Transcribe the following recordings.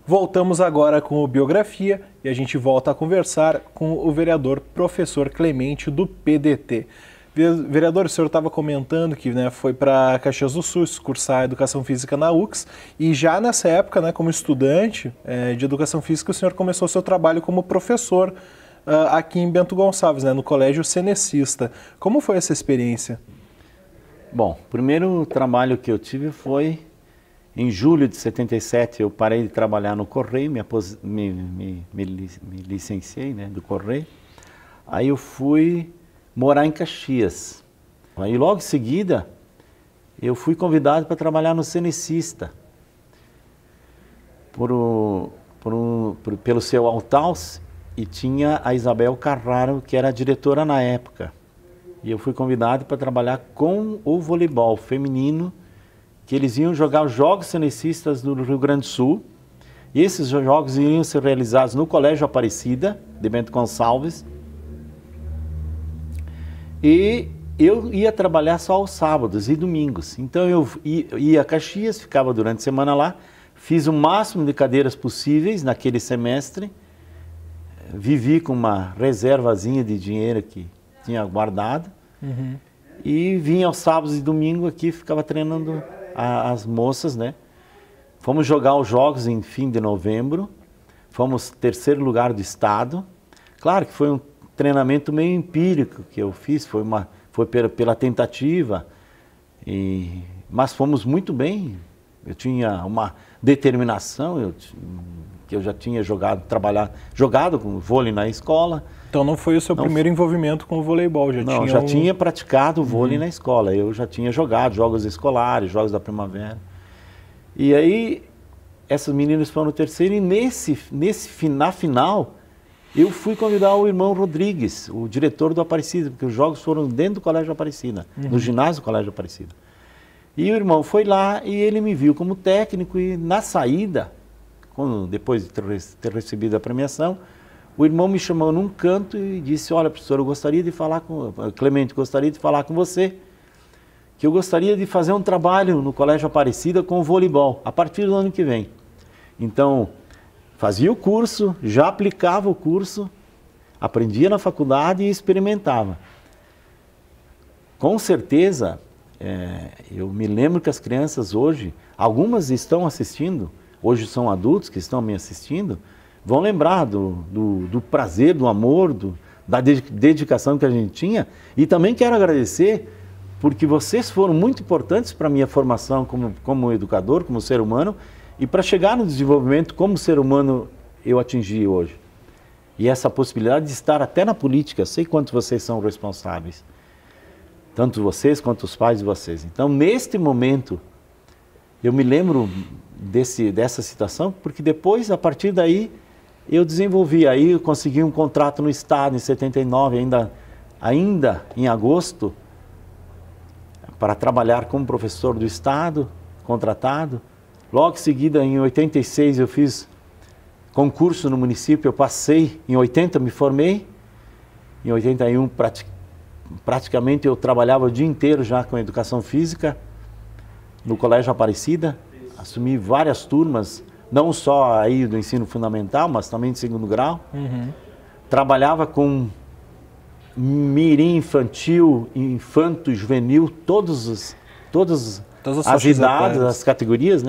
Voltamos agora com o Biografia e a gente volta a conversar com o vereador professor Clemente do PDT. Vereador, o senhor estava comentando que foi para Caxias do Sul cursar Educação Física na UX e já nessa época, como estudante de Educação Física, o senhor começou seu trabalho como professor aqui em Bento Gonçalves, no Colégio Cenecista. Como foi essa experiência? Bom, o primeiro trabalho que eu tive foi em julho de 77. Eu parei de trabalhar no Correio, me licenciei do Correio. Aí eu fui morar em Caxias. Aí logo em seguida eu fui convidado para trabalhar no Cenecista pelo seu Altaus, e tinha a Isabel Carraro, que era a diretora na época. E eu fui convidado para trabalhar com o voleibol feminino, que eles iam jogar os Jogos Cenecistas do Rio Grande do Sul. E esses jogos iriam ser realizados no Colégio Aparecida, de Bento Gonçalves. E eu ia trabalhar só aos sábados e domingos. Então eu ia a Caxias, ficava durante a semana lá, fiz o máximo de cadeiras possíveis naquele semestre, vivi com uma reservazinha de dinheiro que tinha guardado, e vinha aos sábados e domingos aqui, ficava treinando as moças, Fomos jogar os jogos em fim de novembro, fomos terceiro lugar do estado. Claro que foi um treinamento meio empírico que eu fiz, foi pela tentativa, mas fomos muito bem. Eu tinha uma determinação, que eu já tinha jogado com vôlei na escola. Então não foi o seu primeiro envolvimento com o voleibol? Já tinha praticado vôlei na escola, eu já tinha jogado jogos escolares, jogos da primavera. E aí, essas meninas foram no terceiro, e na final, eu fui convidar o irmão Rodrigues, o diretor do Aparecida, porque os jogos foram dentro do Colégio Aparecida, no ginásio do Colégio Aparecida. E o irmão foi lá e ele me viu como técnico, e na saída, depois de ter recebido a premiação, o irmão me chamou num canto e disse: olha, professor, Clemente, gostaria de falar com você, que eu gostaria de fazer um trabalho no Colégio Aparecida com o voleibol, a partir do ano que vem. Então, fazia o curso, já aplicava o curso, aprendia na faculdade e experimentava. Com certeza, eu me lembro que as crianças hoje, algumas estão assistindo, hoje são adultos que estão me assistindo, vão lembrar do prazer, do amor, da dedicação que a gente tinha. E também quero agradecer, porque vocês foram muito importantes para a minha formação como educador, como ser humano, e para chegar no desenvolvimento como ser humano eu atingi hoje. E essa possibilidade de estar até na política, sei quanto vocês são responsáveis, tanto vocês quanto os pais de vocês. Então, neste momento, eu me lembro dessa situação, porque depois, a partir daí, eu desenvolvi. Aí eu consegui um contrato no Estado em 79, ainda em agosto, para trabalhar como professor do Estado, contratado. Logo em seguida, em 86, eu fiz concurso no município, eu passei, em 80 me formei, em 81 praticamente eu trabalhava o dia inteiro já com educação física no Colégio Aparecida, assumi várias turmas, não só aí do ensino fundamental, mas também de segundo grau. Trabalhava com mirim infantil, infanto, juvenil, todas as idades, as categorias,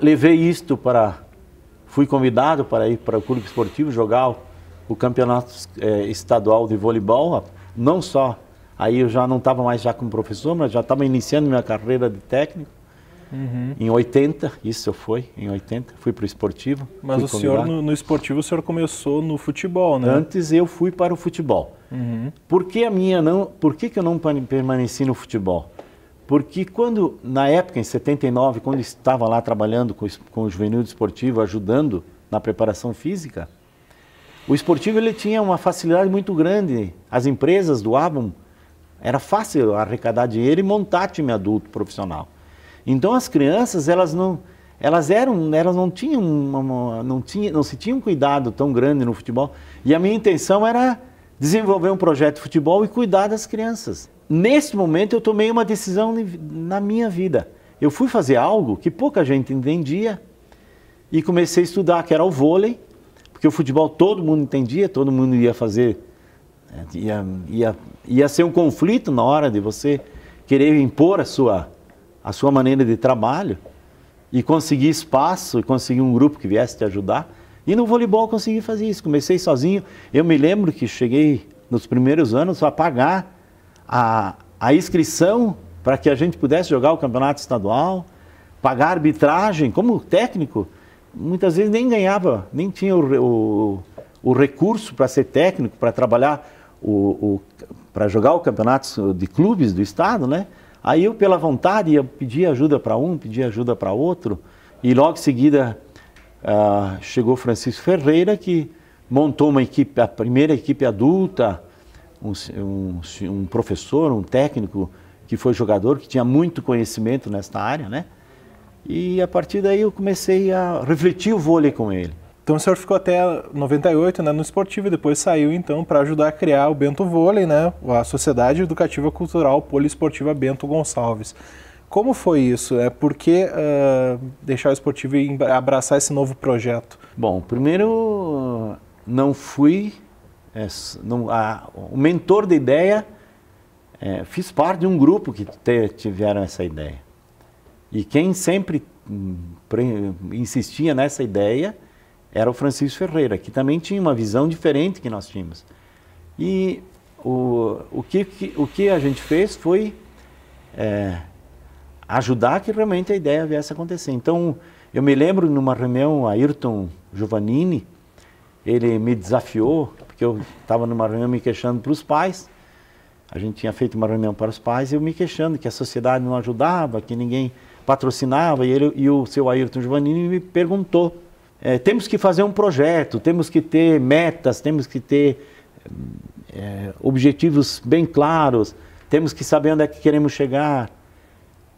Levei isto fui convidado para ir para o clube esportivo jogar o campeonato estadual de voleibol, não só, aí eu já não estava mais já como professor, mas já estava iniciando minha carreira de técnico. Em 80, em 80, fui para o esportivo. Mas o senhor, no esportivo, o senhor começou no futebol, né? Antes eu fui para o futebol. Por que eu não permaneci no futebol? Porque na época, em 79, quando estava lá trabalhando com o juvenil esportivo, ajudando na preparação física, o esportivo ele tinha uma facilidade muito grande. As empresas doavam, era fácil arrecadar dinheiro e montar time adulto profissional. Então as crianças, não se tinham cuidado tão grande no futebol. E a minha intenção era desenvolver um projeto de futebol e cuidar das crianças. Neste momento eu tomei uma decisão na minha vida. eu fui fazer algo que pouca gente entendia e comecei a estudar, que era o vôlei, porque o futebol todo mundo entendia, todo mundo ia fazer, ia ser um conflito na hora de você querer impor a sua maneira de trabalho e conseguir espaço, e conseguir um grupo que viesse te ajudar. E no voleibol eu consegui fazer isso, comecei sozinho. Eu me lembro que cheguei nos primeiros anos a pagar a inscrição para que a gente pudesse jogar o campeonato estadual, pagar a arbitragem como técnico. Muitas vezes nem ganhava, nem tinha o recurso para ser técnico, para trabalhar, para jogar o campeonato de clubes do estado, né? Aí eu, pela vontade, ia pedir ajuda para um, pedir ajuda para outro, e logo em seguida chegou Francisco Ferreira, que montou uma equipe, a primeira equipe adulta, um professor, um técnico que foi jogador, que tinha muito conhecimento nesta área, né? E a partir daí eu comecei a refletir o vôlei com ele. Então o senhor ficou até 98, né, no esportivo, e depois saiu então para ajudar a criar o Bento Vôlei, né, a Sociedade Educativa Cultural Poliesportiva Bento Gonçalves. Como foi isso? Por que deixar o esportivo e abraçar esse novo projeto? Bom, primeiro não fui o mentor da ideia, fiz parte de um grupo que tiveram essa ideia. E quem sempre insistia nessa ideia era o Francisco Ferreira, que também tinha uma visão diferente que nós tínhamos. E o que a gente fez foi ajudar que realmente a ideia viesse a acontecer. Então, eu me lembro numa reunião, Ayrton Giovannini, ele me desafiou, porque eu estava numa reunião me queixando para os pais. A gente tinha feito uma reunião para os pais e eu me queixando que a sociedade não ajudava, que ninguém patrocinava, e o seu Ayrton Giovannini me perguntou, temos que fazer um projeto, temos que ter metas, temos que ter objetivos bem claros, temos que saber onde é que queremos chegar.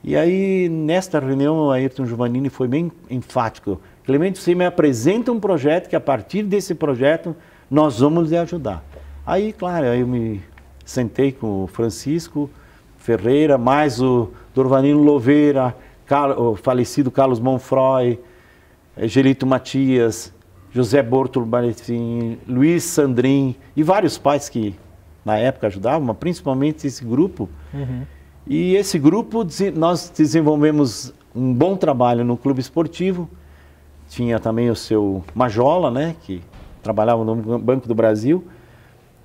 E aí, nesta reunião, o Ayrton Giovannini foi bem enfático. Clemente, você me apresenta um projeto que a partir desse projeto nós vamos lhe ajudar. Aí, claro, eu me sentei com o Francisco Ferreira, mais o Dorvanino Louveira, o falecido Carlos Monfroy, Gelito Matias, José Bortolo Baretim, Luiz Sandrin e vários pais que na época ajudavam, mas principalmente esse grupo. Uhum. E esse grupo, nós desenvolvemos um bom trabalho no clube esportivo. Tinha também o seu Majola, né, que trabalhava no Banco do Brasil.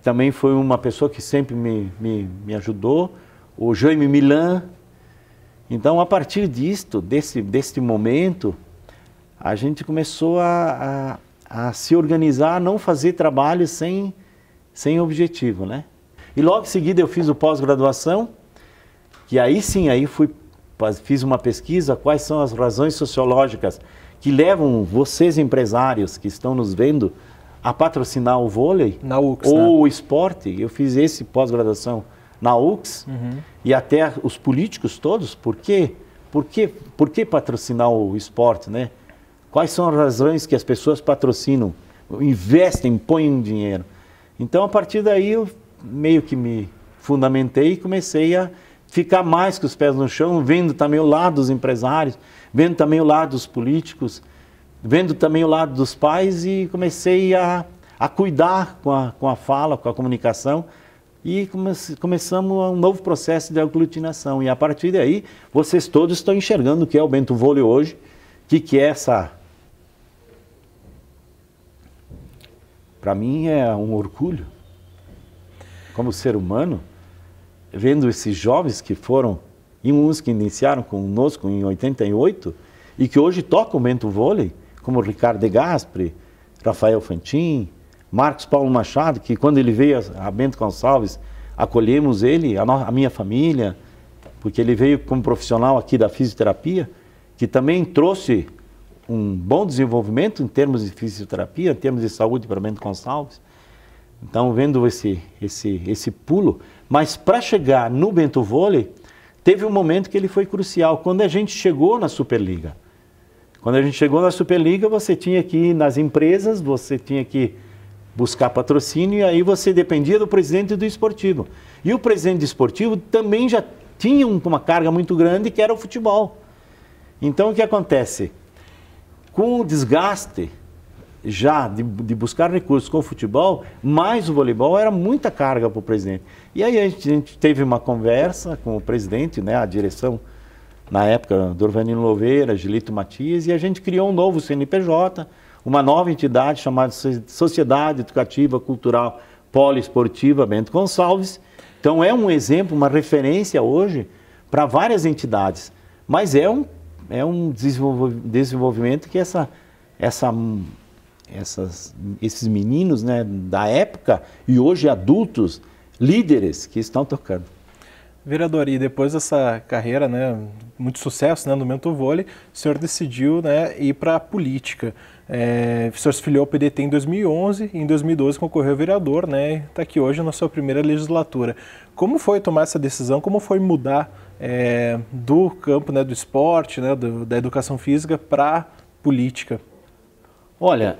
Também foi uma pessoa que sempre me ajudou. O Jaime Milan. Então, a partir deste momento, a gente começou a se organizar, a não fazer trabalho sem objetivo, né? E logo em seguida eu fiz o pós-graduação, que aí sim, fiz uma pesquisa, quais são as razões sociológicas que levam vocês empresários que estão nos vendo a patrocinar o vôlei na UX, ou né? O esporte. Eu fiz esse pós-graduação na UX, e até os políticos todos, por que patrocinar o esporte, né? Quais são as razões que as pessoas patrocinam, investem, põem dinheiro? Então, a partir daí, eu meio que me fundamentei e comecei a ficar mais com os pés no chão, vendo também o lado dos empresários, vendo também o lado dos políticos, vendo também o lado dos pais, e comecei a cuidar com a fala, com a comunicação, e começamos um novo processo de aglutinação. E a partir daí, vocês todos estão enxergando o que é o Bento Vôlei hoje, o que é essa... Para mim é um orgulho, como ser humano, vendo esses jovens que foram, e uns que iniciaram conosco em 88, e que hoje tocam o Bento Vôlei, como Ricardo de Gasperi, Rafael Fantin, Marcos Paulo Machado, que quando ele veio a Bento Gonçalves, acolhemos ele, a minha família, porque ele veio como profissional aqui da fisioterapia, que também trouxe um bom desenvolvimento em termos de fisioterapia, em termos de saúde para Bento Gonçalves. Então, vendo esse pulo, mas para chegar no Bento Vôlei, teve um momento que ele foi crucial, quando a gente chegou na Superliga. Quando a gente chegou na Superliga, você tinha que ir nas empresas, você tinha que buscar patrocínio, e aí você dependia do presidente do esportivo. E o presidente do esportivo também já tinha uma carga muito grande, que era o futebol. Então, o que acontece? Com o desgaste já de buscar recursos com o futebol, mais o voleibol, era muita carga para o presidente. E aí a gente teve uma conversa com o presidente, né, a direção, na época, Dorvanino Louveira, Gilito Matias, e a gente criou um novo CNPJ, uma nova entidade chamada Sociedade Educativa Cultural Poliesportiva Bento Gonçalves. Então é um exemplo, uma referência hoje para várias entidades, mas é um desenvolvimento que esses meninos, né, da época e hoje adultos, líderes que estão tocando. Vereador, e depois dessa carreira, né, muito sucesso, né, no Bento Vôlei, o senhor decidiu, né, ir para a política. O senhor se filiou ao PDT em 2011 e em 2012 concorreu a vereador, né, está aqui hoje na sua primeira legislatura. Como foi tomar essa decisão? Como foi mudar do campo, né, do esporte, né, da educação física para a política? Olha,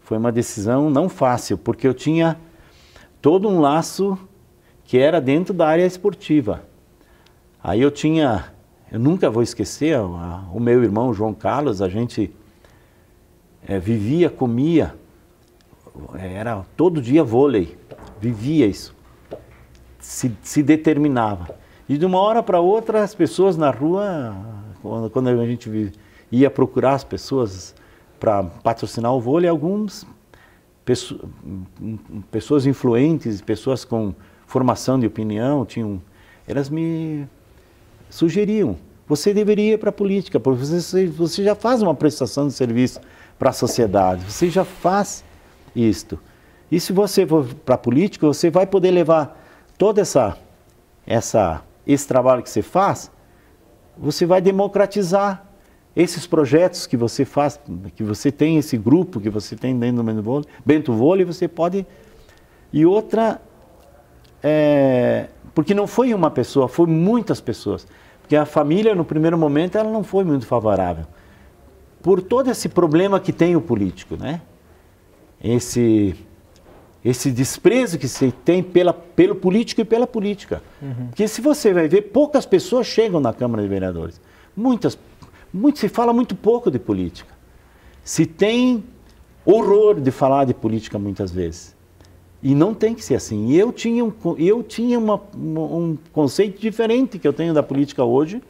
foi uma decisão não fácil, porque eu tinha todo um laço que era dentro da área esportiva. Aí eu nunca vou esquecer, o meu irmão João Carlos, a gente vivia, comia, era todo dia vôlei, vivia isso, se determinava. E de uma hora para outra, as pessoas na rua, quando a gente ia procurar as pessoas para patrocinar o vôlei, pessoas influentes, pessoas com formação de opinião, elas me sugeriam, você deveria ir para a política, porque você já faz uma prestação de serviço para a sociedade, você já faz isto. E se você for para a política, você vai poder levar todo esse trabalho que você faz, você vai democratizar esses projetos que você faz, que você tem esse grupo, que você tem dentro do Bento Vôlei, você pode... E outra, porque não foi uma pessoa, foi muitas pessoas. Porque a família, no primeiro momento, ela não foi muito favorável. Por todo esse problema que tem o político, né? Esse desprezo que se tem pelo político e pela política. Uhum. Porque se você vai ver, poucas pessoas chegam na Câmara de Vereadores. Se fala muito pouco de política. Se tem horror de falar de política muitas vezes. E não tem que ser assim. E eu tinha um conceito diferente que eu tenho da política hoje,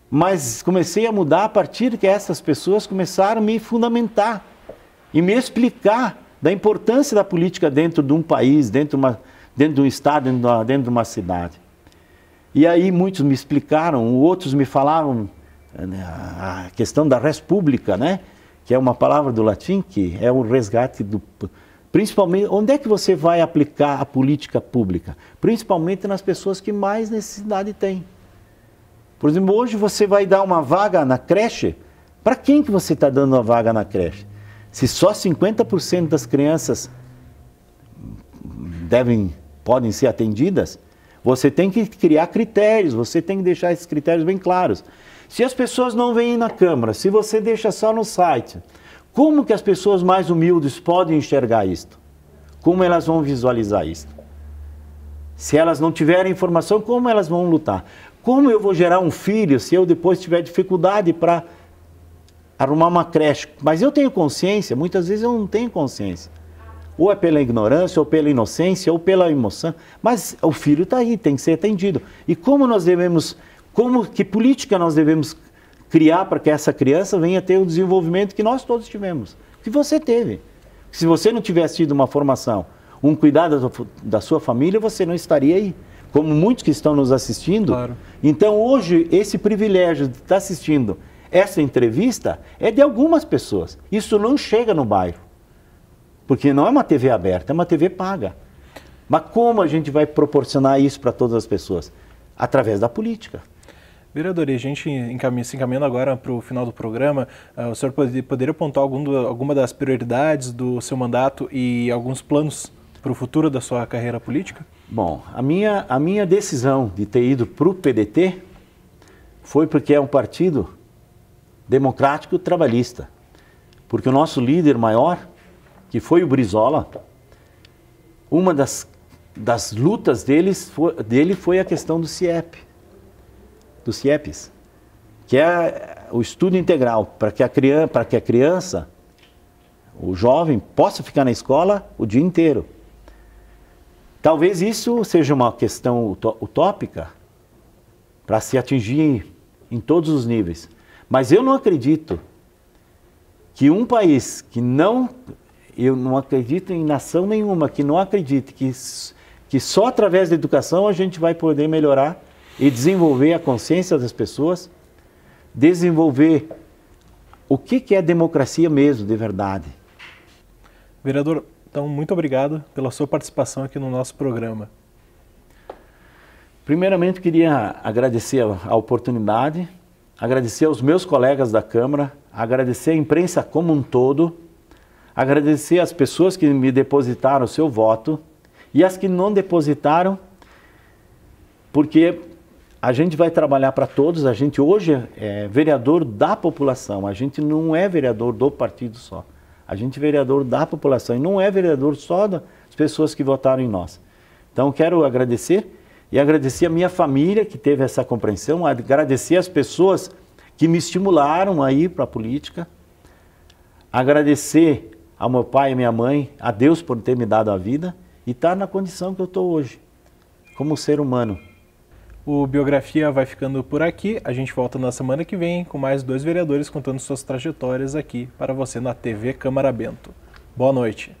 mas comecei a mudar a partir que essas pessoas começaram a me fundamentar e me explicar da importância da política dentro de um país, dentro de um estado, dentro de uma cidade. E aí muitos me explicaram, outros me falavam a questão da res publica, né? Que é uma palavra do latim, que é o resgate do... Principalmente, onde é que você vai aplicar a política pública? Principalmente nas pessoas que mais necessidade têm. Por exemplo, hoje você vai dar uma vaga na creche, para quem que você está dando a vaga na creche? Se só 50% das crianças podem ser atendidas, você tem que criar critérios, você tem que deixar esses critérios bem claros. Se as pessoas não vêm na Câmara, se você deixa só no site, como que as pessoas mais humildes podem enxergar isto? Como elas vão visualizar isto? Se elas não tiverem informação, como elas vão lutar? Como eu vou gerar um filho se eu depois tiver dificuldade para arrumar uma creche? Mas eu tenho consciência, muitas vezes eu não tenho consciência. Ou é pela ignorância, ou pela inocência, ou pela emoção. Mas o filho está aí, tem que ser atendido. E que política nós devemos criar para que essa criança venha ter o desenvolvimento que nós todos tivemos, que você teve. Se você não tivesse tido uma formação, um cuidado da sua família, você não estaria aí. Como muitos que estão nos assistindo. Claro. Então hoje, esse privilégio de estar assistindo essa entrevista é de algumas pessoas. Isso não chega no bairro. Porque não é uma TV aberta, é uma TV paga. Mas como a gente vai proporcionar isso para todas as pessoas? Através da política. Vereador, e a gente se encaminhando agora para o final do programa, o senhor poderia apontar alguma das prioridades do seu mandato e alguns planos para o futuro da sua carreira política? Bom, a minha decisão de ter ido para o PDT foi porque é um partido democrático trabalhista. Porque o nosso líder maior, que foi o Brizola, uma das lutas dele foi a questão do CIEP. do CIEPS, que é o estudo integral, para que a criança, o jovem, possa ficar na escola o dia inteiro. Talvez isso seja uma questão utópica para se atingir em todos os níveis. Mas eu não acredito que um país que não... Eu não acredito em nação nenhuma que não acredite que só através da educação a gente vai poder melhorar e desenvolver a consciência das pessoas, desenvolver o que é democracia mesmo, de verdade. Vereador, então, muito obrigado pela sua participação aqui no nosso programa. Primeiramente, queria agradecer a oportunidade, agradecer aos meus colegas da Câmara, agradecer a imprensa como um todo, agradecer as pessoas que me depositaram o seu voto e as que não depositaram, porque a gente vai trabalhar para todos. A gente hoje é vereador da população, a gente não é vereador do partido só. A gente é vereador da população e não é vereador só das pessoas que votaram em nós. Então, quero agradecer e agradecer a minha família que teve essa compreensão, agradecer as pessoas que me estimularam a ir para a política, agradecer ao meu pai e minha mãe, a Deus por ter me dado a vida e estar na condição que eu estou hoje, como ser humano. O Biografia vai ficando por aqui. A gente volta na semana que vem com mais 2 vereadores contando suas trajetórias aqui para você na TV Câmara Bento. Boa noite.